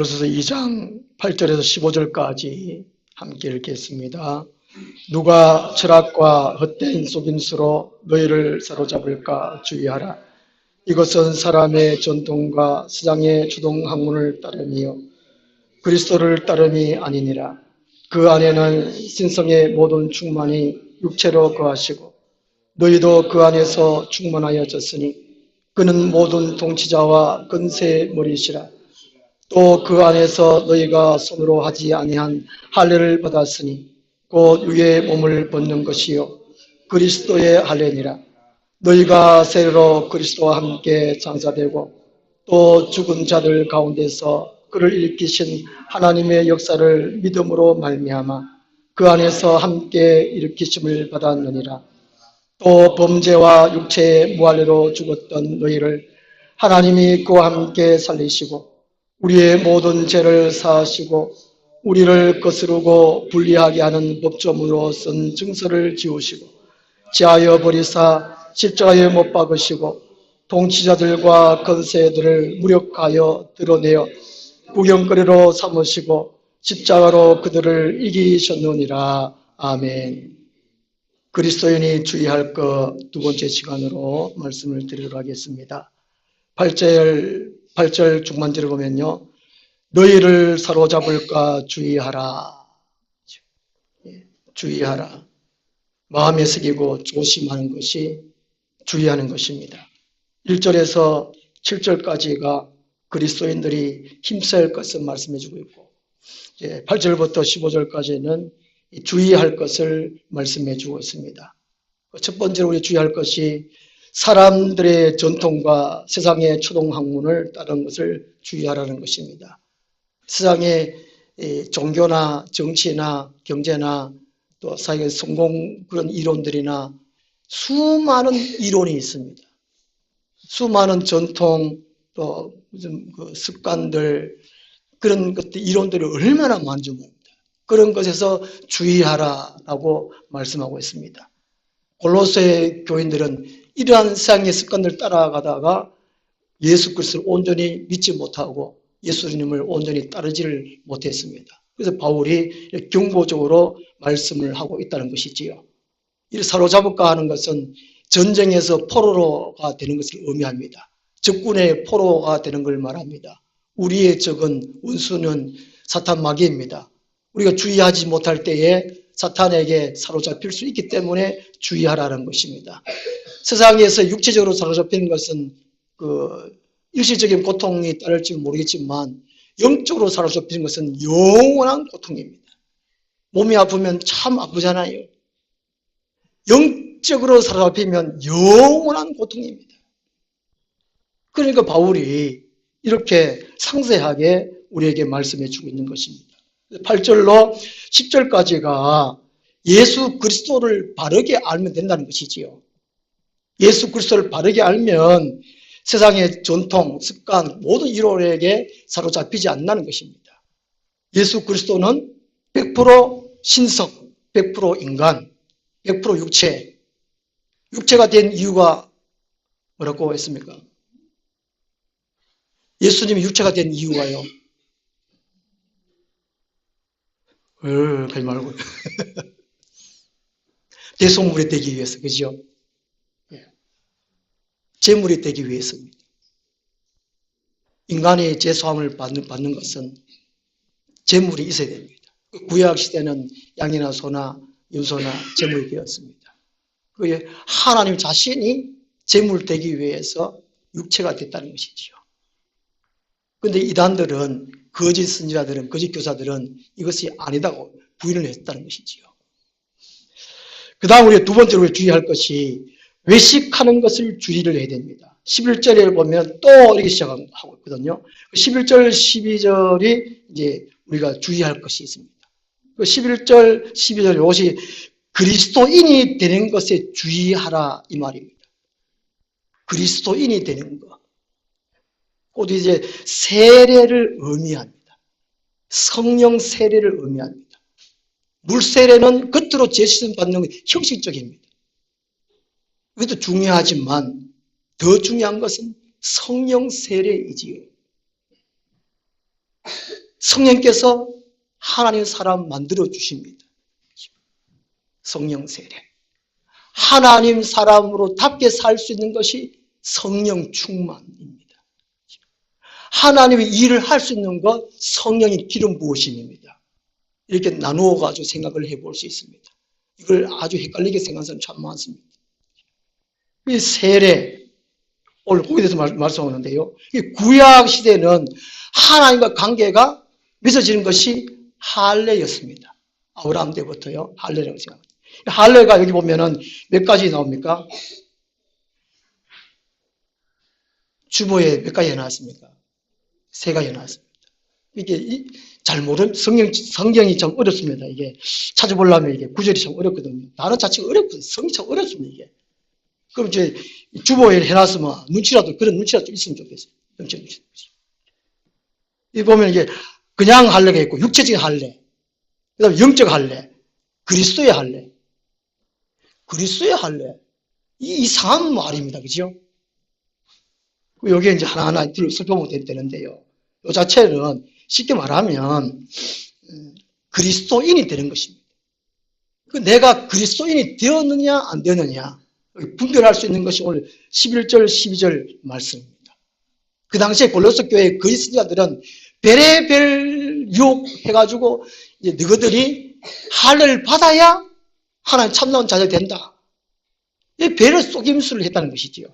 골로새서 2장 8절에서 15절까지 함께 읽겠습니다. 누가 철학과 헛된 속임수로 너희를 사로잡을까 주의하라. 이것은 사람의 전통과 세상의 주동학문을 따름이요 그리스도를 따름이 아니니라. 그 안에는 신성의 모든 충만이 육체로 거하시고 너희도 그 안에서 충만하여졌으니 그는 모든 통치자와 권세의 머리시라. 또 그 안에서 너희가 손으로 하지 아니한 할례를 받았으니 곧 육의 몸을 벗는 것이요 그리스도의 할례니라. 너희가 세례로 그리스도와 함께 장사되고 또 죽은 자들 가운데서 그를 일으키신 하나님의 역사를 믿음으로 말미암아 그 안에서 함께 일으키심을 받았느니라. 또 범죄와 육체의 무할례로 죽었던 너희를 하나님이 그와 함께 살리시고 우리의 모든 죄를 사하시고 우리를 거스르고 불리하게 하는 법조문으로 쓴 증서를 지우시고 제하여 버리사 십자가에 못 박으시고 통치자들과 권세들을 무력하여 드러내어 구경거리로 삼으시고 십자가로 그들을 이기셨느니라. 아멘. 그리스도인이 주의할 것 두 번째 시간으로 말씀을 드리도록 하겠습니다. 8절 중반절을 보면요. 너희를 사로잡을까 주의하라. 주의하라. 마음에 새기고 조심하는 것이 주의하는 것입니다. 1절에서 7절까지가 그리스도인들이 힘써야 할 것을 말씀해 주고 있고 8절부터 15절까지는 주의할 것을 말씀해 주고 있습니다. 첫 번째로 우리 주의할 것이 사람들의 전통과 세상의 초동학문을 따르는 것을 주의하라는 것입니다. 세상의 종교나 정치나 경제나 또 사회의 성공 그런 이론들이나 수많은 이론이 있습니다. 수많은 전통 또 무슨 그 습관들 그런 것들 이론들이 얼마나 많은지 모릅니다. 그런 것에서 주의하라라고 말씀하고 있습니다. 골로새 교인들은 이러한 세상의 습관을 따라가다가 예수 그리스도를 온전히 믿지 못하고 예수님을 온전히 따르지를 못했습니다. 그래서 바울이 경고적으로 말씀을 하고 있다는 것이지요. 이를 사로잡을까 하는 것은 전쟁에서 포로가 되는 것을 의미합니다. 적군의 포로가 되는 걸 말합니다. 우리의 적은 원수는 사탄 마귀입니다. 우리가 주의하지 못할 때에 사탄에게 사로잡힐 수 있기 때문에 주의하라는 것입니다. 세상에서 육체적으로 사로잡히는 것은 그 일시적인 고통이 따를지 모르겠지만 영적으로 사로잡히는 것은 영원한 고통입니다. 몸이 아프면 참 아프잖아요. 영적으로 사로잡히면 영원한 고통입니다. 그러니까 바울이 이렇게 상세하게 우리에게 말씀해 주고 있는 것입니다. 8절로 10절까지가 예수 그리스도를 바르게 알면 된다는 것이지요. 예수 그리스도를 바르게 알면 세상의 전통, 습관, 모든 이론에게 사로잡히지 않는다는 것입니다. 예수 그리스도는 100% 신성, 100% 인간, 100% 육체. 육체가 된 이유가 뭐라고 했습니까? 예수님이 육체가 된 이유가요. 가지 말고. 대속물이 되기 위해서, 그죠? 제물이 되기 위해서입니다. 인간이 죄사함을 받는 것은 제물이 있어야 됩니다. 구약 시대는 양이나 소나 염소나 제물이 되었습니다. 그게 하나님 자신이 제물 되기 위해서 육체가 됐다는 것이지요. 그런데 이단들은 거짓 선지자들은 거짓 교사들은 이것이 아니다고 부인을 했다는 것이지요. 그 다음 우리가 두 번째로 주의할 것이 외식하는 것을 주의를 해야 됩니다. 11절에 보면 또 이렇게 시작하고 있거든요. 11절, 12절이 이제 우리가 주의할 것이 있습니다. 11절, 12절 이것이 그리스도인이 되는 것에 주의하라 이 말입니다. 그리스도인이 되는 것. 곧 이제 세례를 의미합니다. 성령 세례를 의미합니다. 물 세례는 겉으로 제시선 받는 게 형식적입니다. 그것도 중요하지만 더 중요한 것은 성령 세례이지요. 성령께서 하나님 사람 만들어 주십니다. 성령 세례. 하나님 사람으로답게 살 수 있는 것이 성령 충만입니다. 하나님의 일을 할 수 있는 것, 성령의 기름 부으심입니다. 이렇게 나누어 가지고 생각을 해볼 수 있습니다. 이걸 아주 헷갈리게 생각하는 사람 참 많습니다. 이 세례, 오늘 거기에 대해서 말씀하는데요. 이 구약 시대는 하나님과 관계가 맺어지는 것이 할례였습니다. 아브라함 때부터요, 할례라고 생각합니다. 할례가 여기 보면은 몇 가지 나옵니까? 주보에 몇 가지 해놨습니까? 세 가지 해놨습니다. 이게 잘 모르는 성경이 참 어렵습니다. 이게 찾아보려면 이게 구절이 참 어렵거든요. 단어 자체가 어렵거든요. 성경이 참 어렵습니다. 이게. 그럼 이제 주보에 해놨으면 그런 눈치라도 좀 있으면 좋겠어요. 이 보면 이게 그냥 할례가 있고 육체적인 할례, 그다음에 영적 할례, 그리스도의 할례. 그리스도의 할례. 이 이상한 말입니다. 그죠? 여기에 이제 하나하나 살펴보면 되는데요. 이 자체는 쉽게 말하면 그리스도인이 되는 것입니다. 내가 그리스도인이 되었느냐 안 되었느냐 분별할 수 있는 것이 오늘 11절 12절 말씀입니다. 그 당시에 골로새 교회 그리스도자들은 별의별 유혹해가지고 이제 너희들이 할례를 받아야 하나님 참나온 자녀가 된다. 이 배를 속임수를 했다는 것이지요.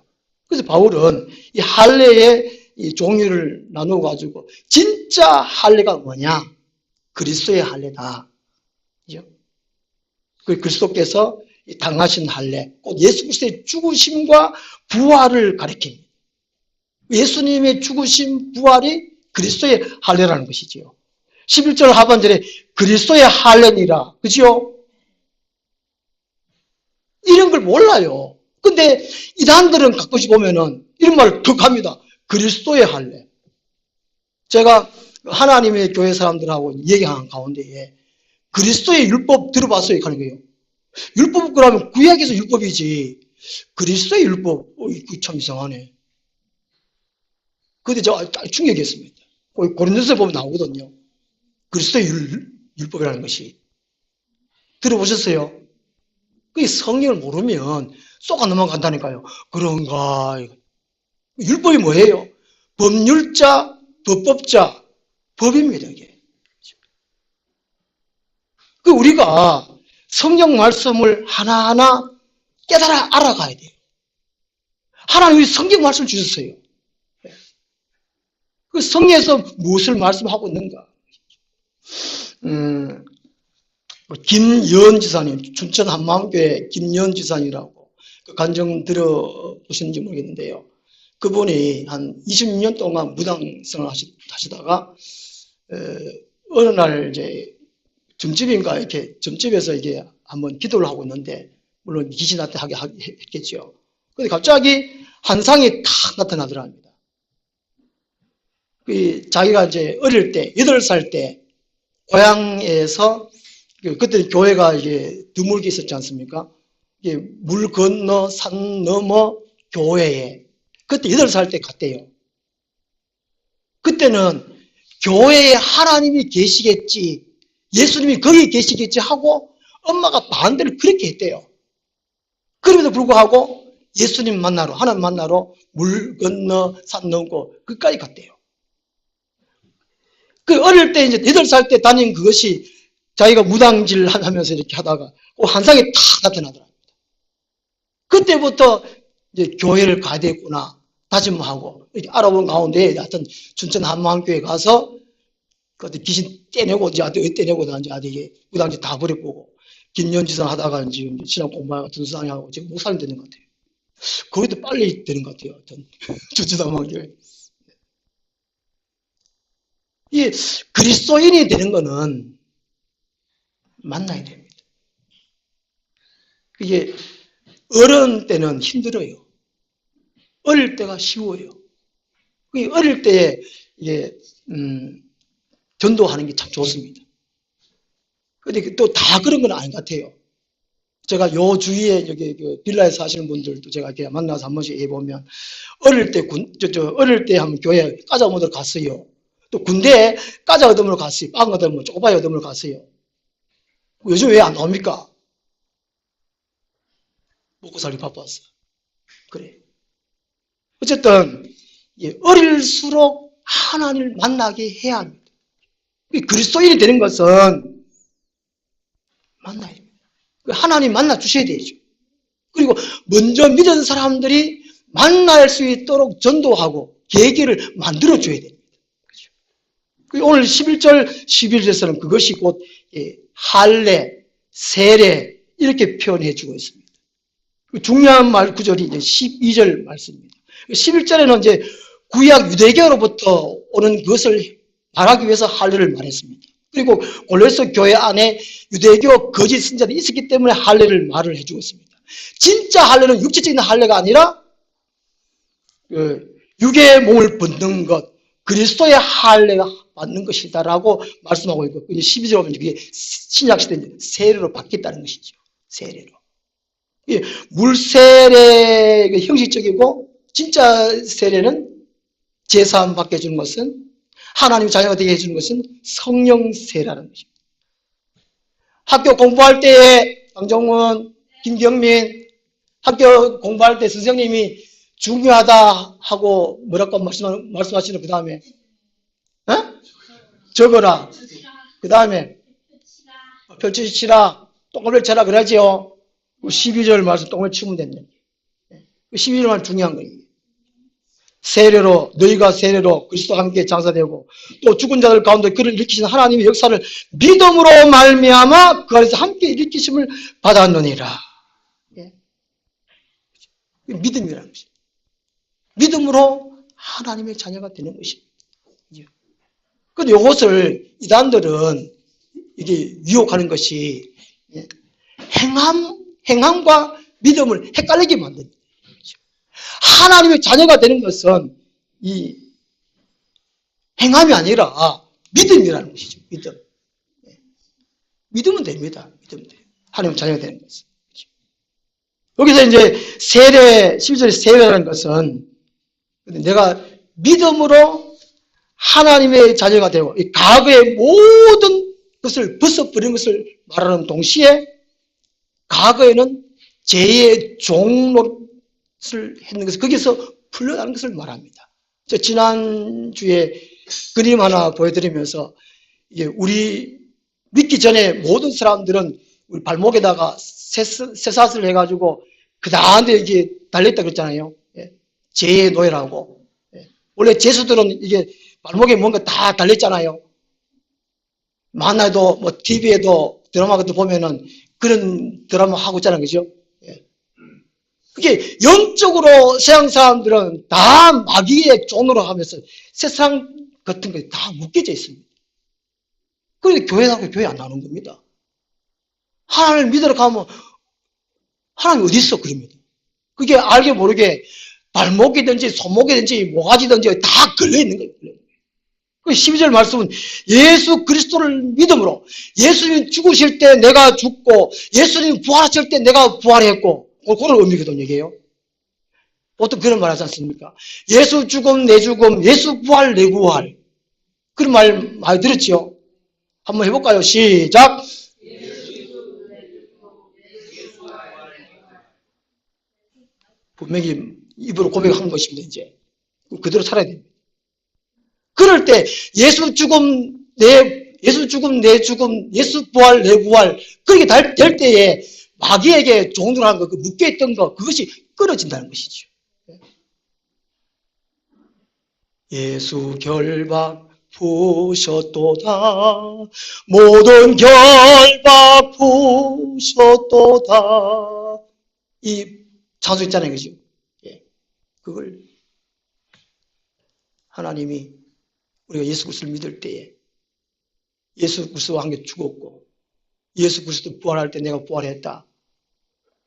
그래서 바울은 이 할례의 이 종류를 나누어 가지고 진짜 할례가 뭐냐? 그리스도의 할례다. 그죠? 그 그리스도께서 당하신 할례, 꼭 예수 그리스도의 죽으심과 부활을 가리킵니다. 예수님의 죽으심, 부활이 그리스도의 할례라는 것이지요. 11절 하반절에 그리스도의 할례니라. 그죠? 이런 걸 몰라요. 근데 이단들은 가끔씩 보면은 이런 말을 더 합니다. 그리스도의 할례. 제가 하나님의 교회 사람들하고 얘기하는 가운데에 그리스도의 율법 들어봤어요? 하는 거예요. 율법 그러면 구약에서 율법이지 그리스도의 율법 참 이상하네. 근데 저 충격이었습니다. 고린도서 보면 나오거든요. 그리스도의 율법이라는 것이. 들어보셨어요? 그 성경을 모르면 쏙 안 넘어간다니까요. 그런가. 율법이 뭐예요? 법률자, 법법자, 법입니다. 이게. 그 우리가 성경 말씀을 하나하나 깨달아 알아가야 돼요. 하나님이 성경 말씀을 주셨어요. 그 성경에서 무엇을 말씀하고 있는가? 김연 지사님, 춘천 한마음교회 김연 지사님이라고 그 간증 들어보셨는지 모르겠는데요. 그분이 한 20년 동안 무당생활 하시다가 어느 날 이제 점집인가 이렇게 점집에서 이게 한번 기도를 하고 있는데 물론 귀신한테 하게 했겠죠. 근데 갑자기 한 상이 탁 나타나더랍니다. 자기가 이제 어릴 때 8살 때 고향에서 그때 교회가 이게 드물게 있었지 않습니까? 이게 물 건너 산 넘어 교회에 그때 8살 때 갔대요. 그때는 교회에 하나님이 계시겠지, 예수님이 거기 계시겠지 하고 엄마가 반대를 그렇게 했대요. 그럼에도 불구하고 예수님 만나러, 하나님 만나러 물 건너 산 넘고 끝까지 갔대요. 그 어릴 때 이제 8살 때 다닌 그것이 자기가 무당질 하면서 이렇게 하다가 환상이 탁 나타나더랍니다. 그때부터 이제 교회를 가야 되겠구나 다짐하고 이렇게 알아본 가운데 하여튼 춘천 한마음교회 가서 그때 귀신 떼내고 이제 어디 떼내고 이제 이게 무당질 다 버려보고 김연지선 하다가 지금 신학 공부하고 등수상하고 지금 목사님 되는 것 같아요. 거기도 빨리 되는 것 같아요. 하여튼 춘천 한마음교회. 이 그리스도인이 되는 거는 만나야 됩니다. 이게 어른 때는 힘들어요. 어릴 때가 쉬워요. 어릴 때에 이게 전도하는 게 참 좋습니다. 그런데 또 다 그런 건 아닌 것 같아요. 제가 요 주위에 여기 빌라에 사시는 분들도 제가 이렇게 만나서 한 번씩 해보면 어릴 때 어릴 때 한번 교회 까자모들 갔어요. 또 군대에 과자 얻으러 갔어요. 빵 얻으러, 초코파이 얻으러 갔어요. 요즘 왜 안 나옵니까? 먹고 살기 바빴어. 그래. 어쨌든 어릴수록 하나님을 만나게 해야 합니다. 그리스도인이 되는 것은 만나야 됩니다. 하나님 만나 주셔야 되죠. 그리고 먼저 믿은 사람들이 만날 수 있도록 전도하고 계기를 만들어 줘야 됩니다. 그렇죠? 오늘 11절, 11절에서는 그것이 곧 할례, 세례 이렇게 표현해 주고 있습니다. 중요한 말 구절이 이제 12절 말씀입니다. 11절에는 이제 구약 유대교로부터 오는 것을 말하기 위해서 할례를 말했습니다. 그리고 골로새 교회 안에 유대교 거짓 선자들이 있었기 때문에 할례를 말을 해주고 있습니다. 진짜 할례는 육체적인 할례가 아니라 육의 몸을 벗는 것, 그리스도의 할례가 받는 것이다라고 말씀하고 있고 12절 보면 그게 신약시대 세례로 바뀌었다는 것이죠. 세례로. 물세례가 형식적이고 진짜 세례는 제사함 받게 해주는 것은 하나님 자녀가 되게 해주는 것은 성령 세례라는 것입니다. 학교 공부할 때에 강정원, 김경민 학교 공부할 때 선생님이 중요하다 하고 뭐라고 말씀하시는 그 다음에 적어라. 그 다음에 펼쳐치라. 똥을 쳐라 그러지요. 12절 말씀 똥을 치면 된다. 12절 말씀 중요한 거예요. 세례로 너희가 세례로 그리스도와 함께 장사되고 또 죽은 자들 가운데 그를 일으키신 하나님의 역사를 믿음으로 말미암아 그 안에서 함께 일으키심을 받았느니라. 믿음이라는 것입니다. 믿음으로 하나님의 자녀가 되는 것입니다. 그런데 이것을 이단들은 이게 유혹하는 것이 행함과 믿음을 헷갈리게 만듭니다. 하나님의 자녀가 되는 것은 이 행함이 아니라 믿음이라는 것이죠. 믿음. 믿으면 됩니다. 믿으면 돼요. 하나님의 자녀가 되는 것은. 여기서 이제 세례, 12절에 세례라는 것은 내가 믿음으로 하나님의 자녀가 되고 이 과거의 모든 것을 벗어버리는 것을 말하는 동시에 과거에는 죄의 종로를 했는 것을 거기서 풀려나는 것을 말합니다. 지난주에 그림 하나 보여드리면서 이게 우리 믿기 전에 모든 사람들은 우리 발목에다가 쇠사슬을 해가지고 그 다음에 이게 달렸다 그랬잖아요. 죄의 노예라고. 원래 죄수들은 이게 발목에 뭔가 다 달렸잖아요. 만화에도 뭐 TV에도 드라마 같은 거 보면은 그런 드라마 하고 있잖아요. 그죠? 그게 영적으로 세상 사람들은 다 마귀의 종으로 하면서 세상 같은 게 다 묶여져 있습니다. 그런데 교회 나가고 교회 안 나오는 겁니다. 하나님을 믿으러 가면 하나님 어디 있어? 그럽니다. 그게 알게 모르게 발목이든지 손목이든지 모가지든지 다 걸려있는 거예요. 12절 말씀은 예수 그리스도를 믿음으로 예수님 죽으실 때 내가 죽고 예수님 부활하실 때 내가 부활했고 그런 의미거든요. 이게요. 보통 그런 말 하지 않습니까? 예수 죽음 내 죽음, 예수 부활 내 부활. 그런 말 많이 들었죠? 한번 해볼까요? 시작! 분명히 입으로 고백한 것입니다. 이제 그대로 살아야 됩니다. 그럴 때 예수 죽음 내 죽음, 예수 부활 내 부활 그렇게 될 때에 마귀에게 종들하는 거, 그 묶여있던 거 그것이 끊어진다는 것이죠. 예수 결박 부셨도다 모든 결박 부셨도다 이 찬송 있잖아요. 그죠? 그걸 하나님이 우리가 예수 그리스도를 믿을 때에 예수 그리스도와 함께 죽었고 예수 그리스도 부활할 때 내가 부활했다.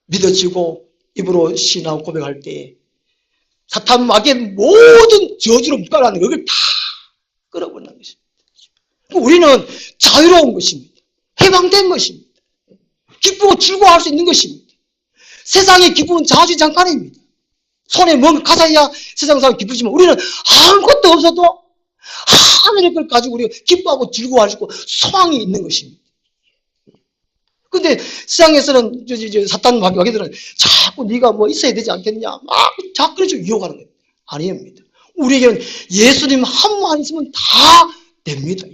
믿어지고 입으로 신하고 고백할 때에 사탄 마귀의 모든 저주로 묶어놨는 그걸 다 끌어버리는 것입니다. 우리는 자유로운 것입니다. 해방된 것입니다. 기쁘고 즐거워할 수 있는 것입니다. 세상의 기쁨은 자주 잠깐입니다. 손에 뭔가 가져야 세상 사람 기쁘지만 우리는 아무것도 없어도 하늘의 걸 가지고 우리가 기뻐하고 즐거워하고 소망이 있는 것입니다. 근데 세상에서는 사탄 마귀들은 자꾸 네가 뭐 있어야 되지 않겠냐 막 자꾸 유혹하는 거예요. 아닙니다. 우리에게는 예수님 한 분만 있으면 다 됩니다.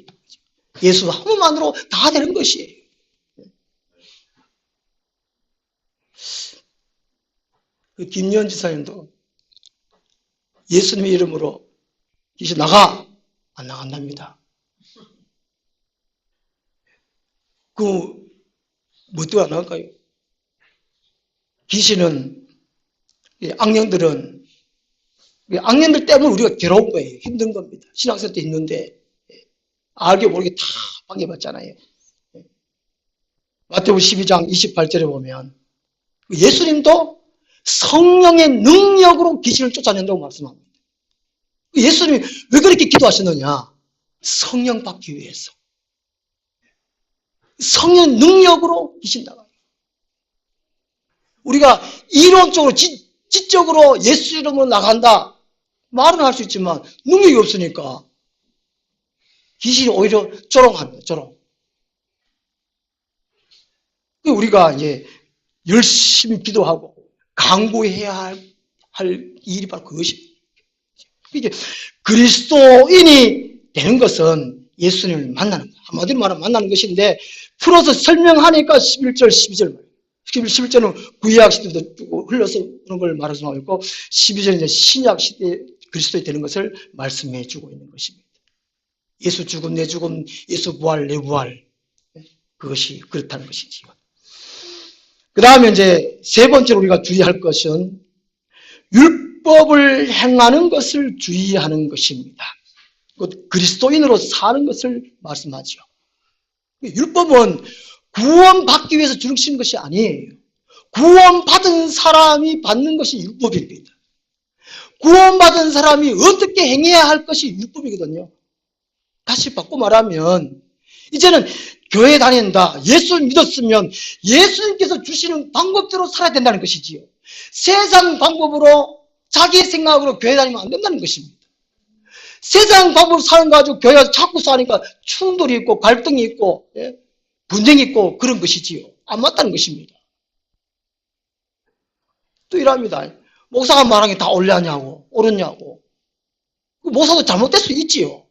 예수 한 분만으로 다 되는 것이에요. 김연 지사님도 예수님의 이름으로 귀신 나가 안 나간답니다. 뭐 때문에 안 나갈까요? 귀신은 악령들 때문에 우리가 괴로운 거예요. 힘든 겁니다. 신앙생활 때 힘든데 알게 모르게 다 방해받잖아요. 마태복음 12장 28절에 보면 예수님도 성령의 능력으로 귀신을 쫓아낸다고 말씀합니다. 예수님이 왜 그렇게 기도하셨느냐? 성령 받기 위해서. 성령 능력으로 귀신 나가요. 우리가 이론적으로 지적으로 예수 이름으로 나간다 말은 할 수 있지만 능력이 없으니까 귀신이 오히려 조롱합니다. 조롱. 우리가 이제 열심히 기도하고 강구해야 할 일이 바로 그것입니다. 이게 그리스도인이 되는 것은 예수님을 만나는 것. 한마디로 말하면 만나는 것인데 풀어서 설명하니까 11절, 12절. 11절은 구약 시대도 흘러서 그런 걸 말하고 있고 12절은 이제 신약 시대 그리스도에 되는 것을 말씀해 주고 있는 것입니다. 예수 죽음, 내 죽음, 예수 부활, 내 부활. 그것이 그렇다는 것이지요. 그 다음에 이제 세 번째로 우리가 주의할 것은 율법을 행하는 것을 주의하는 것입니다. 그리스도인으로 사는 것을 말씀하죠. 율법은 구원받기 위해서 주신 것이 아니에요. 구원받은 사람이 받는 것이 율법입니다. 구원받은 사람이 어떻게 행해야 할 것이 율법이거든요. 다시 바꿔 말하면 이제는 교회 다닌다. 예수 믿었으면 예수님께서 주시는 방법대로 살아야 된다는 것이지요. 세상 방법으로 자기 생각으로 교회 다니면 안 된다는 것입니다. 세상 방법으로 사는 거 가지고 교회 가서 자꾸 사니까 충돌이 있고 갈등이 있고 분쟁이 있고 그런 것이지요. 안 맞다는 것입니다. 또 이랍니다. 목사가 말한 게 다 옳냐고 옳았냐고. 목사도 잘못될 수 있지요.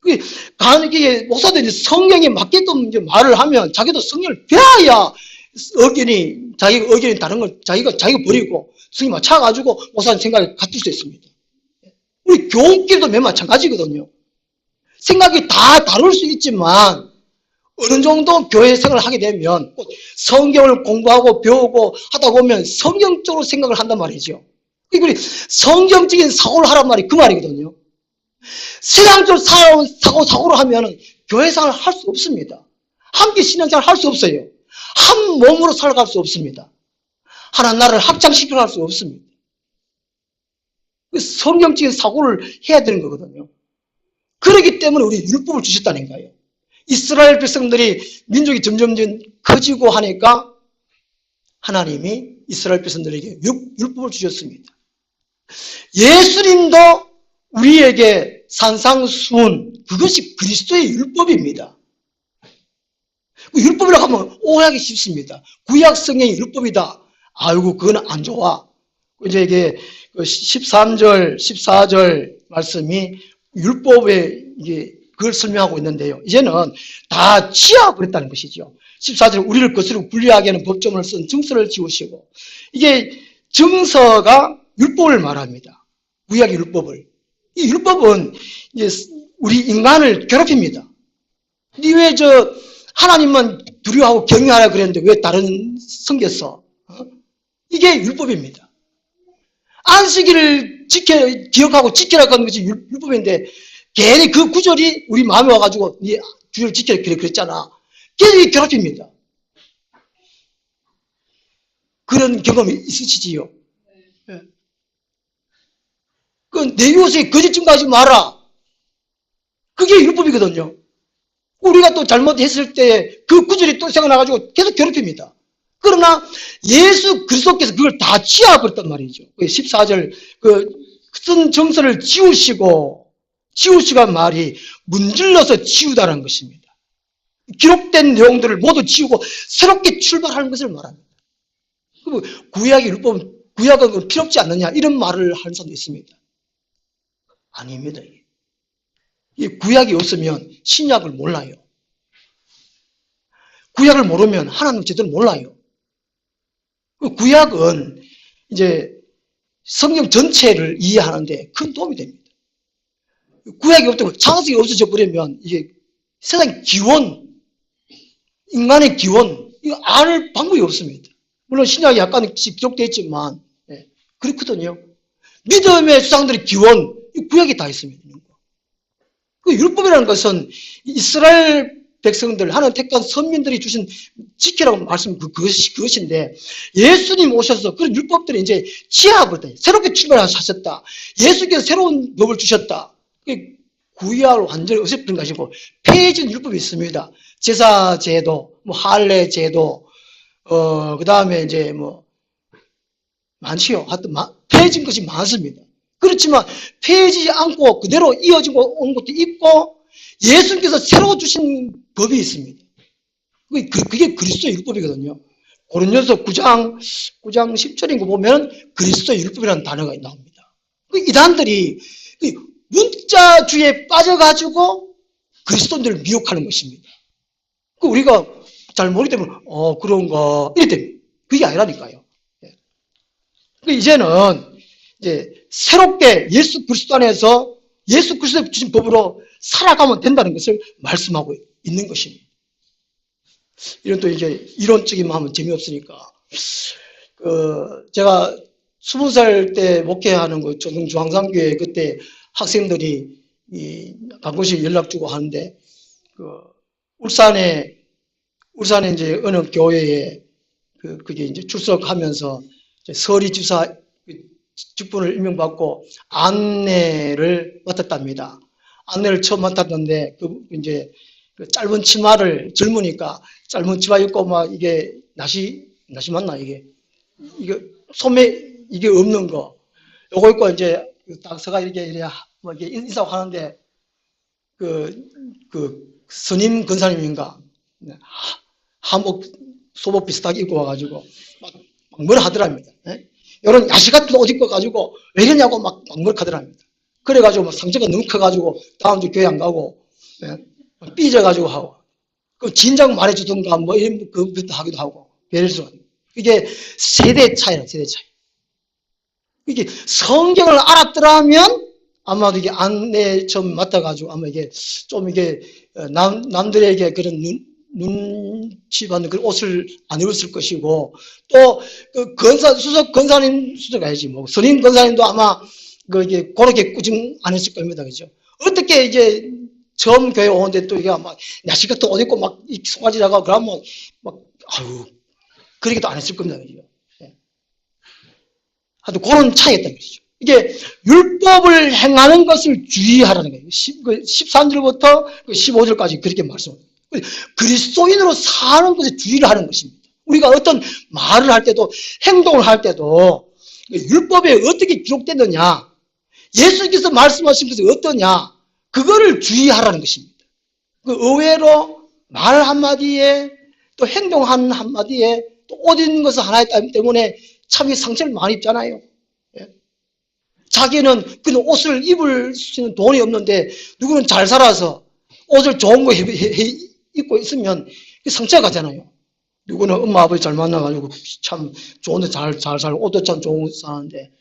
이게 목사들이 성경에 맞게끔 이제 말을 하면 자기도 성경을 배워야 자기가 의견이 다른 걸 자기가 버리고 성경에 맞춰가지고 목사님 생각을 갖출 수 있습니다. 우리 교우끼리도 맨 마찬가지거든요. 생각이 다 다를 수 있지만 어느 정도 교회 생활을 하게 되면 성경을 공부하고 배우고 하다 보면 성경적으로 생각을 한단 말이죠. 그리고 성경적인 사고를 하란 말이 그 말이거든요. 세상적으로 사고로 하면 교회 생활을 할 수 없습니다. 함께 신앙생활을 할 수 없어요. 한 몸으로 살아갈 수 없습니다. 하나님 나라를 확장시켜 갈 수 없습니다. 성경적인 사고를 해야 되는 거거든요. 그렇기 때문에 우리 율법을 주셨다는 거예요. 이스라엘 백성들이 민족이 점점 커지고 하니까 하나님이 이스라엘 백성들에게 율법을 주셨습니다. 예수님도 우리에게 산상수훈, 그것이 그리스도의 율법입니다. 율법이라고 하면 오해하기 쉽습니다. 구약 성경이 율법이다. 아이고 그건 안 좋아. 이제 이게 13절, 14절 말씀이 율법에 이게 그걸 설명하고 있는데요. 이제는 다 지워버렸다는 것이죠. 14절 우리를 거스르고 불리하게 하는 법조문을 쓴 증서를 지우시고 이게 증서가 율법을 말합니다. 구약의 율법을. 이 율법은 이제 우리 인간을 괴롭힙니다. 니 왜 하나님만 두려워하고 경외하라 그랬는데 왜 다른 섬겼어? 이게 율법입니다. 안식일을 기억하고 지키라고 하는 것이 율법인데 괜히 그 구절이 우리 마음에 와가지고 니 주를 지켜라 그랬잖아. 걔들이 괴롭힙니다. 그런 경험이 있으시지요? 내 이웃에 거짓 증거하지 마라. 그게 율법이거든요. 우리가 또 잘못했을 때 그 구절이 또 생각나가지고 계속 괴롭힙니다. 그러나 예수 그리스도께서 그걸 다 지워버렸단 말이죠. 14절 쓴 정서를 지우시고 지우시간 말이 문질러서 지우다는 것입니다. 기록된 내용들을 모두 지우고 새롭게 출발하는 것을 말합니다. 구약은 필요 없지 않느냐 이런 말을 하는 사람도 있습니다. 아닙니다. 이 구약이 없으면 신약을 몰라요. 구약을 모르면 하나님 제대로 몰라요. 구약은 이제 성경 전체를 이해하는데 큰 도움이 됩니다. 구약이 없다고 창세기 없어져 버리면 이게 세상의 기원, 인간의 기원, 이거 알 방법이 없습니다. 물론 신약이 약간 기록되어 있지만, 그렇거든요. 믿음의 주장들의 기원, 구약이 다 있습니다. 그 율법이라는 것은 이스라엘 백성들, 하나님 택한 선민들이 주신 지키라고 말씀 그것인데, 예수님 오셔서 그런 율법들이 이제 취하거든요. 새롭게 출발하셨다. 예수께서 새로운 법을 주셨다. 구약을 완전히 없애버린 것이고, 폐해진 율법이 있습니다. 제사 제도, 할례 제도, 그 다음에 이제 많지요. 하여튼, 폐해진 것이 많습니다. 그렇지만, 폐해지지 않고 그대로 이어지고 온 것도 있고, 예수님께서 새로 주신 법이 있습니다. 그게 그리스도의 율법이거든요. 고린도서 9장 10절인 거 보면 그리스도의 율법이라는 단어가 나옵니다. 이단들이 문자주의에 빠져가지고 그리스도인들을 미혹하는 것입니다. 우리가 잘 모르기 때문에 그런가 이랬더니 그게 아니라니까요. 이제는 이제 새롭게 예수 그리스도 안에서 예수 그리스도의 주신 법으로 살아가면 된다는 것을 말씀하고 있는 것입니다. 이런 또 이제 이론적인 마음은 재미없으니까 제가 20살 때 목회하는 거 중앙상교회 그때 학생들이 가끔씩 연락 주고 하는데 울산에 이제 어느 교회에 그게 이제 출석하면서 서리 집사 직분을 임명받고 안내를 맡았답니다. 안내를 처음 맡았는데 이제 짧은 치마를 젊으니까 짧은 치마 입고 막 이게 나시 맞나 이게 소매 이게 없는 거 요거 입고 이제 딱 서가 이렇게 인사하고 하는데 스님 권사님인가 한복 소복 비슷하게 입고 와가지고 막 뭐라 하더랍니다. 이런 야시 같은 옷 입고 가지고 왜 이러냐고 막 뭐라 하더랍니다. 그래가지고 막 상처가 너무 커가지고 다음 주 교회 안 가고 삐져가지고 하고 진작 말해주던가 이런 것도 하기도 하고 그래서 이게 세대 차이라 세대 차이. 이게 성경을 알았더라면 아마도 이게 안내 좀 맡아가지고 아마 이게 좀 이게 남들에게 그런 눈치 받는 그런 옷을 안 입었을 것이고 또 수석 권사님 수석 아니지 선임 권사님도 아마 이게 그렇게 꾸중 안 했을 겁니다. 그죠? 어떻게 이제 처음 교회 오는데 또 이게 막 야식 같은 옷 입고 막 송아지다가 그러면 그렇게도 안 했을 겁니다. 그죠? 하여튼 그런 차이가 있다는 것이죠. 이게 율법을 행하는 것을 주의하라는 거예요. 13절부터 15절까지 그렇게 말씀합니다. 그리스도인으로 사는 것에 주의를 하는 것입니다. 우리가 어떤 말을 할 때도 행동을 할 때도 율법에 어떻게 기록됐느냐 예수님께서 말씀하신 것이 어떠냐 그거를 주의하라는 것입니다. 의외로 말 한마디에 또 행동 한마디에 또 옷 입는 것은 하나 때문에 참 상처를 많이 입잖아요. 자기는 그 옷을 입을 수 있는 돈이 없는데 누구는 잘 살아서 옷을 좋은 거 입고 있으면 상처가 가잖아요. 누구는 엄마 아버지 잘 만나가지고 참 좋은 데 잘 살고 옷도 참 좋은 거 사는데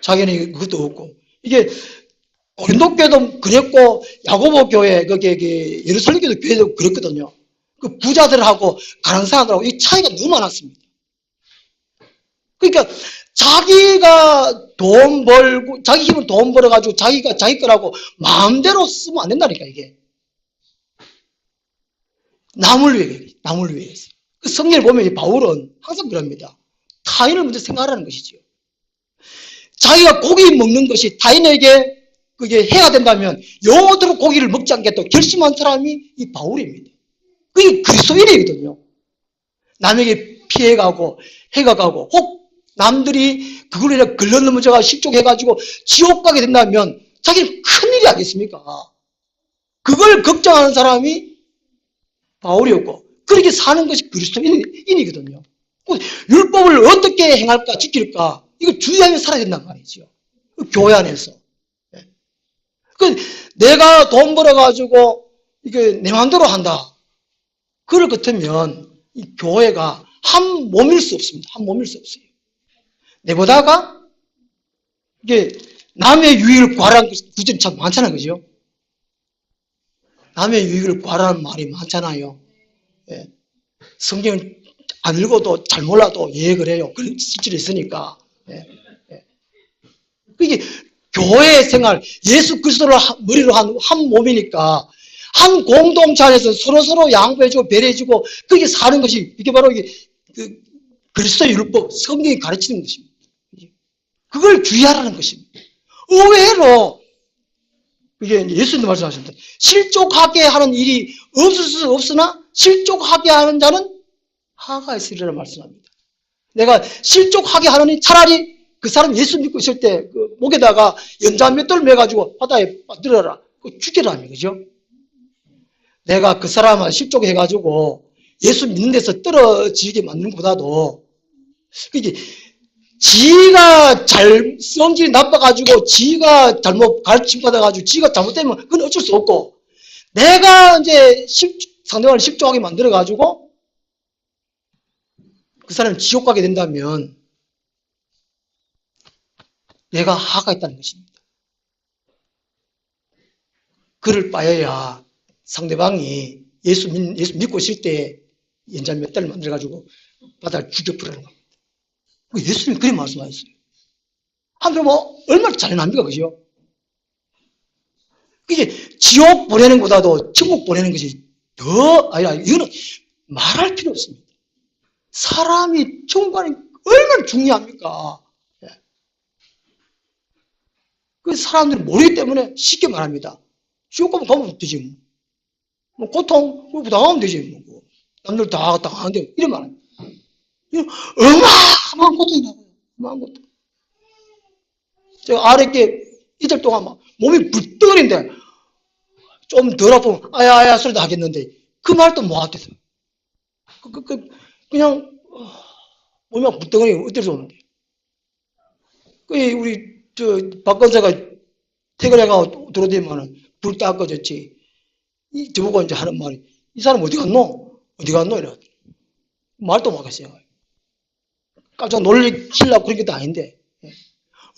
자기는 그것도 없고 이게 고린도 교회도 그랬고 야고보 교회 거기 예루살렘 교회도 교회도 그랬거든요. 그 부자들하고 가난한 사람들하고 이 차이가 너무 많았습니다. 그러니까 자기가 돈 벌고 자기 힘으로 돈 벌어가지고 자기가 자기 거라고 마음대로 쓰면 안 된다니까 이게 남을 위해서. 그 성경을 보면 바울은 항상 그럽니다. 타인을 먼저 생각하라는 것이죠. 자기가 고기 먹는 것이 타인에게 그게 해가 된다면 영원토록 고기를 먹지 않겠다고 결심한 사람이 이 바울입니다. 그게 그리스도인이거든요. 남에게 피해가고 해가 가고 혹 남들이 그걸로 인해 걸러넘어져가 실족해가지고 지옥 가게 된다면 자기는 큰 일이 아니겠습니까? 그걸 걱정하는 사람이 바울이었고, 그렇게 사는 것이 그리스도인이거든요. 율법을 어떻게 행할까, 지킬까, 이걸 주의하며 살아야 된단 말이죠. 교회 안에서. 내가 돈 벌어가지고, 이게 내 마음대로 한다. 그럴 것 같으면, 이 교회가 한 몸일 수 없습니다. 한 몸일 수 없어요. 내보다가, 이게 남의 유익을 구하라는 구절이 참 많잖아요. 그죠? 남의 유익을 구하라는 말이 많잖아요. 예. 성경을 안 읽어도 잘 몰라도 예 그래요. 그런 실질이 있으니까. 예. 예. 이게 교회 생활, 예수 그리스도를 머리로 한 몸이니까 한 공동체 안에서 서로서로 양보해주고 배려해주고 그게 사는 것이 이게 바로 이게 그리스도의 율법, 성경이 가르치는 것입니다. 그걸 주의하라는 것입니다. 의외로 이게 예수님도 말씀하셨는데 실족하게 하는 일이 없을 수 없으나 실족하게 하는 자는 하가 있으리라 말씀합니다. 내가 실족하게 하느니 차라리 그 사람 예수 믿고 있을 때 그 목에다가 연자 몇 돌 매가지고 바다에 빠뜨려라. 죽여라. 그죠? 내가 그 사람을 실족해가지고 예수 믿는 데서 떨어지게 만드는 것보다도 이게 지가 성질이 나빠가지고 지가 잘못 가르침 받아가지고 지가 잘못되면 그건 어쩔 수 없고 내가 이제 상대방을 실족하게 만들어가지고 그 사람이 지옥 가게 된다면 내가 하가 있다는 것입니다. 그럴 바에야 상대방이 예수 믿고 있을 때 연자 몇 달을 만들어가지고 바다를 죽여버리는 겁니다. 예수님이 그렇게 말씀하셨어요. 한편 얼마나 잘해납니까, 그죠? 이게 지옥 보내는 것보다도 천국 보내는 것이 이거는 말할 필요 없습니다. 사람이 천국 가는 게 얼마나 중요합니까? 그 사람들이 모르기 때문에 쉽게 말합니다. 지옥 가면 되지. 뭐 고통, 당하면 되지. 뭐. 남들 다 당하는데, 이런 말 합니다. 어마어마한 고통이 나고요. 어마어마한 고통. 제가 아랫게 이틀 동안 막 몸이 불덩어리인데, 좀 덜 아프면, 아야, 소리도 하겠는데, 그 말도 못 하겠어요. 그냥, 몸이 막 불덩어리 어쩔 수 없는데. 우리, 박 권사가 퇴근해가 들어오면 불 딱 꺼졌지. 저보고 이제 하는 말이, 이 사람 어디 갔노? 어디 갔노? 이래. 말도 못 하겠어요. 깜짝 놀리려고 그런 것도 아닌데.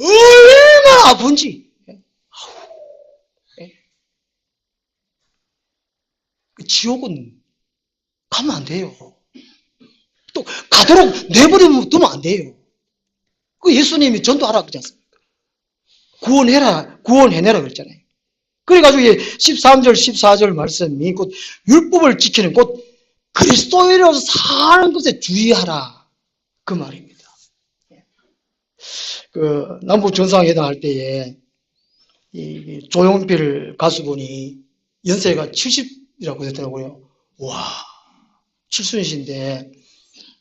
얼마나 아픈지. 지옥은 가면 안 돼요. 또 가도록 내버리면 두면 안 돼요. 그 예수님이 전도하라 그러지 않습니까? 구원해내라 그랬잖아요. 그래가지고 13절, 14절 말씀이 곧 율법을 지키는 곧 그리스도인으로서 사는 것에 주의하라. 그 말입니다. 그 남북 정상회담 할 때에 이 조용필 가수분이 연세가 70이라고 했더라고요. 와, 70이신데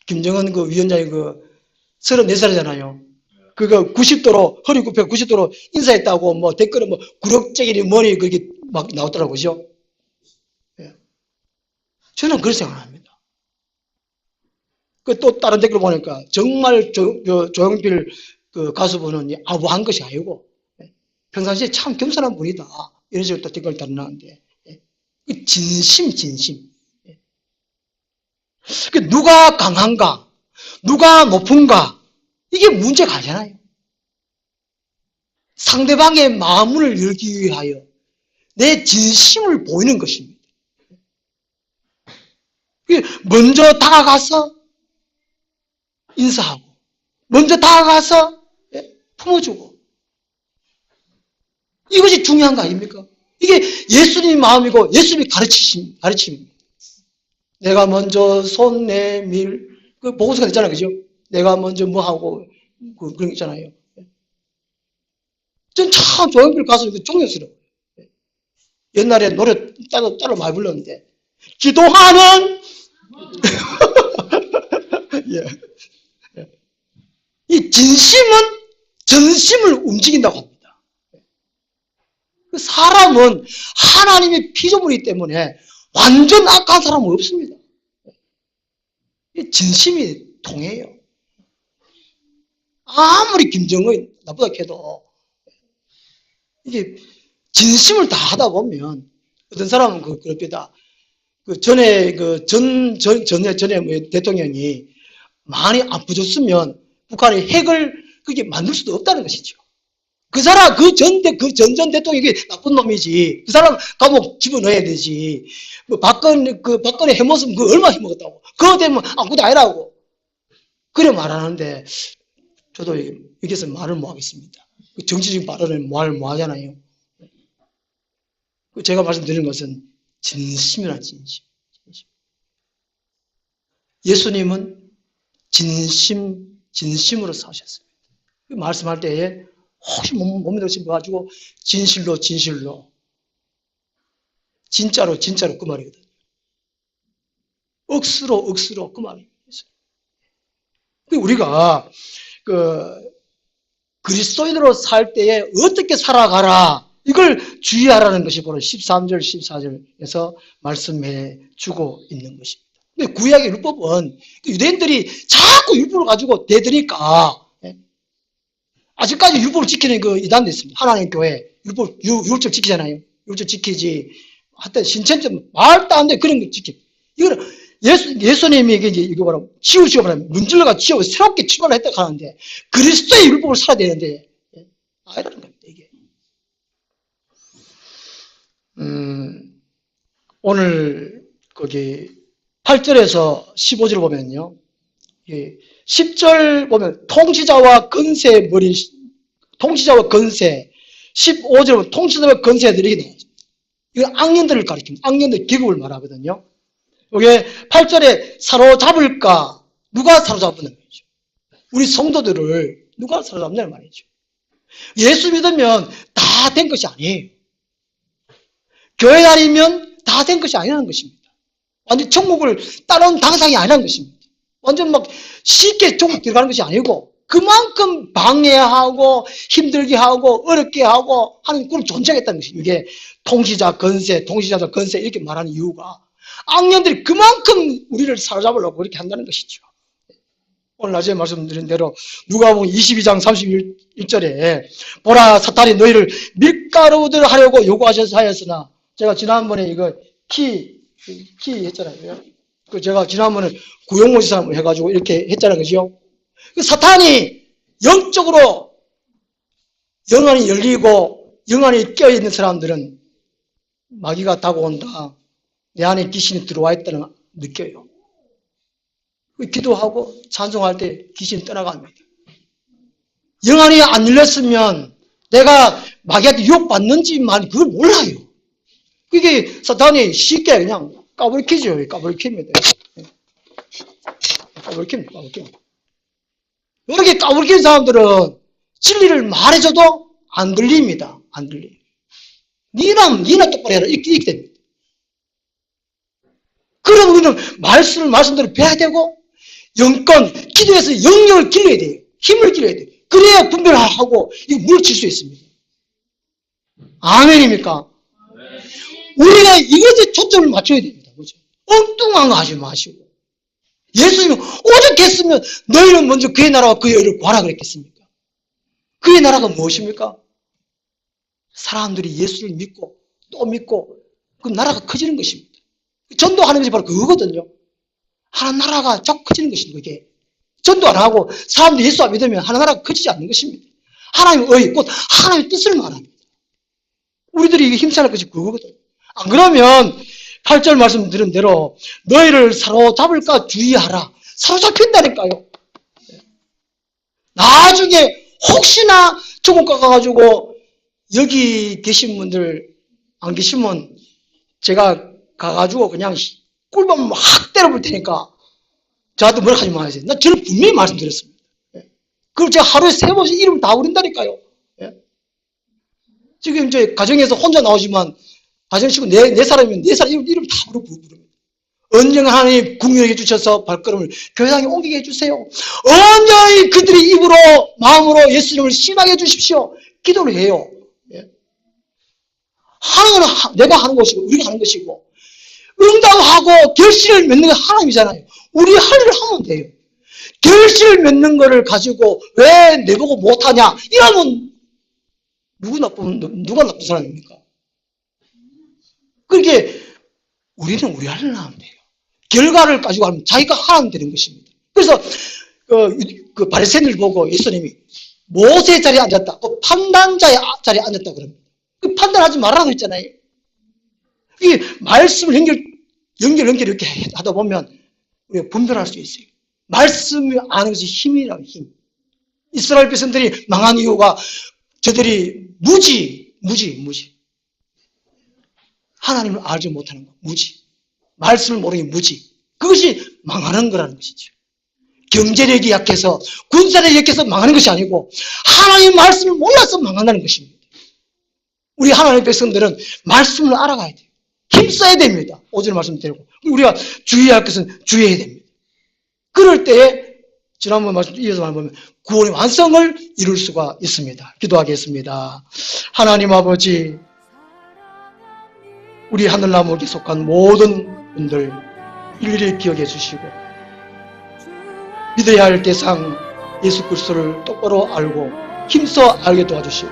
김정은 그 위원장이 34살이잖아요. 그거 90도로, 허리 굽혀 90도로 인사했다고 뭐 댓글에 구력쟁이니 뭐니 그렇게 막 나오더라고요. 그죠? 예. 저는 그렇게 생각합니다. 또 다른 댓글 보니까 정말 조용필 그 가수분은 아부한 것이 아니고 평상시에 참 겸손한 분이다. 이런 식으로 또 댓글 달아나는데 진심. 누가 강한가, 누가 높은가 이게 문제가 아니잖아요. 상대방의 마음을 열기 위하여 내 진심을 보이는 것입니다. 먼저 다가가서 인사하고 먼저 다가가서 품어주고 이것이 중요한 거 아닙니까? 이게 예수님의 마음이고 예수님이 가르침입니다. 내가 먼저 손 내밀 그 보고서가 있잖아요. 그죠? 내가 먼저 뭐 하고 그런 거 있잖아요. 전 참 조용필 가수 존경스러워요. 옛날에 노래 따로 많이 불렀는데 기도하는 예. 이 진심은 전심을 움직인다고 합니다. 그 사람은 하나님의 피조물이기 때문에 완전 악한 사람은 없습니다. 진심이 통해요. 아무리 김정은 나보다 해도 이게 진심을 다 하다 보면 어떤 사람은 그럽니다. 전에 대통령이 많이 안 부줬으면 북한이 핵을 그게 만들 수도 없다는 것이죠. 그 사람, 전 대통령이 나쁜 놈이지. 그 사람 감옥 집어넣어야 되지. 박근혜 해먹었으면 얼마나 해먹었다고. 그거 되면 아무것도 아니라고. 그래 말하는데, 저도 여기서 말을 못 하겠습니다. 정치적인 발언을 뭐 하잖아요. 제가 말씀드리는 것은 진심이란 진심. 예수님은 진심으로 사셨습니다. 말씀할 때에 혹시 몸에 들어가지고 진실로 진짜로 그 말이거든요. 억수로 그 말입니다. 우리가 그리스도인으로 살 때에 어떻게 살아가라 이걸 주의하라는 것이 바로 13절 14절에서 말씀해 주고 있는 것입니다. 근데 구약의 율법은 유대인들이 자꾸 율법을 가지고 대드니까 아직까지 율법을 지키는 이단도 있습니다. 하나님 교회 율법 지키잖아요. 율법 지키지. 하여튼 신천점 말도 안 돼 그런 거 지키. 이거는 예수님이 이거 바로 치우시고 말하면 문질러가 치우고 새롭게 출발을 했다 하는데 그리스도의 율법을 살아야 되는데 아니라는 겁니다. 이게. 오늘 거기 8절에서 15절 보면요. 10절 보면 통치자와 건세, 15절 보면 통치자와 건세들이 나와요. 이건 악년들을 가리킵니다. 악년들 계급을 말하거든요. 여기 8절에 사로잡을까? 누가 사로잡는 거죠? 우리 성도들을 누가 사로잡냐는 말이죠. 예수 믿으면 다 된 것이 아니에요. 교회 다니면 다 된 것이 아니라는 것입니다. 완전 천국을 따라온 당상이 아니라는 것입니다. 완전 막 쉽게 천국 들어가는 것이 아니고 그만큼 방해하고 힘들게 하고 어렵게 하고 하는 그런 존재겠다는 것이죠. 이게 통치자 건세 이렇게 말하는 이유가 악년들이 그만큼 우리를 사로잡으려고 그렇게 한다는 것이죠. 오늘 낮에 말씀드린 대로 누가복음 22장 31절에 보라 사탄이 너희를 밀가루들 하려고 요구하였으나 제가 지난번에 이거 키 했잖아요. 제가 지난번에 구용모시사 해가지고 이렇게 했잖아요. 그죠? 사탄이 영적으로 영안이 열리고 영안이 껴있는 사람들은 마귀가 다가온다. 내 안에 귀신이 들어와 있다는 느껴요. 기도하고 찬송할 때 귀신이 떠나갑니다. 영안이 안 열렸으면 내가 마귀한테 유혹받는지만 그걸 몰라요. 그게 사탄이 쉽게 그냥 까불키죠. 까불킵니다. 까불킵니다. 이렇게 까불키는 사람들은 진리를 말해줘도 안 들립니다. 안 들려요. 니나 똑바로 해라. 이렇게 됩니다. 그럼 우리는 말씀대로 배워야 되고, 영권, 기도해서 영역을 길러야 돼요. 힘을 길러야 돼요. 그래야 분별하고, 이거 물칠 수 있습니다. 아멘입니까? 우리가 이것에 초점을 맞춰야 됩니다. 그죠? 엉뚱한 거 하지 마시고. 예수님은 오직 했으면 너희는 먼저 그의 나라와 그의 의를 구하라 그랬겠습니까? 그의 나라가 무엇입니까? 사람들이 예수를 믿고 또 믿고 그 나라가 커지는 것입니다. 전도하는 것이 바로 그거거든요. 하나님 나라가 자꾸 커지는 것입니다. 이게 전도 안 하고 사람들이 예수 안 믿으면 하나님 나라가 커지지 않는 것입니다. 하나님의 의, 곧 하나님의 뜻을 말합니다. 우리들이 힘써야 할 것이 그거거든요. 안 그러면 8절 말씀드린 대로 너희를 사로잡을까 주의하라. 사로잡힌다니까요. 나중에 혹시나 천국 가가지고 여기 계신 분들 안 계시면 제가 가가지고 그냥 꿀밤 확 때려볼 테니까 저한테 뭐라 하지 마세요. 나 저는 분명히 말씀드렸습니다. 그걸 제가 하루에 3번씩 이름 다 부른다니까요. 지금 이제 가정에서 혼자 나오지만 가정식구 네 사람이면 네 사람 이름 다 부릅니다. 언젠가 하나님 국명해 주셔서 발걸음을 교회당에 옮기게 해주세요. 언제나 그들이 입으로 마음으로 예수님을 신하게 해주십시오. 기도를 해요. 하나님은 내가 하는 것이고 우리가 하는 것이고 응답하고 결실을 맺는 게 하나님이잖아요. 우리 할 일을 하면 돼요. 결실을 맺는 거를 가지고 왜 내보고 못하냐 이러면 누가 나쁜 사람입니까? 그렇게 우리는 우리 할 일을 하면 돼요. 결과를 가지고 하면 자기가 하나님 되는 것입니다. 그래서 그 바리새인을 보고 예수님이 모세 자리에 앉았다. 그 판단자의 자리에 앉았다 그럽니다. 그 판단하지 말라고 했잖아요. 이 말씀을 연결 이렇게 하다 보면 우리가 분별할 수 있어요. 말씀이 아는 것이 힘이라고 힘. 이스라엘 백성들이 망한 이유가 저들이 무지. 하나님을 알지 못하는 거, 무지. 말씀을 모르는 무지. 그것이 망하는 거라는 것이죠. 경제력이 약해서, 군사력이 약해서 망하는 것이 아니고 하나님의 말씀을 몰라서 망한다는 것입니다. 우리 하나님의 백성들은 말씀을 알아가야 돼요. 힘써야 됩니다. 오늘 말씀드리고 우리가 주의할 것은 주의해야 됩니다. 그럴 때에 지난번 말씀 이어서 보면 구원의 완성을 이룰 수가 있습니다. 기도하겠습니다. 하나님 아버지, 우리 하늘나무에 속한 모든 분들 일일이 기억해 주시고 믿어야 할 대상 예수 그리스도를 똑바로 알고 힘써 알게 도와주시고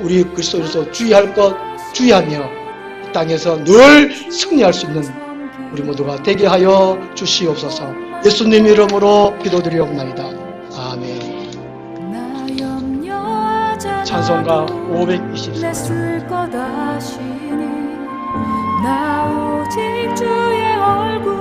우리 그리스도에서 주의할 것 주의하며 이 땅에서 늘 승리할 수 있는 우리 모두가 되게 하여 주시옵소서. 예수님 이름으로 기도드리옵나이다. 아멘. 찬송가 524. 나 오직 주의 얼굴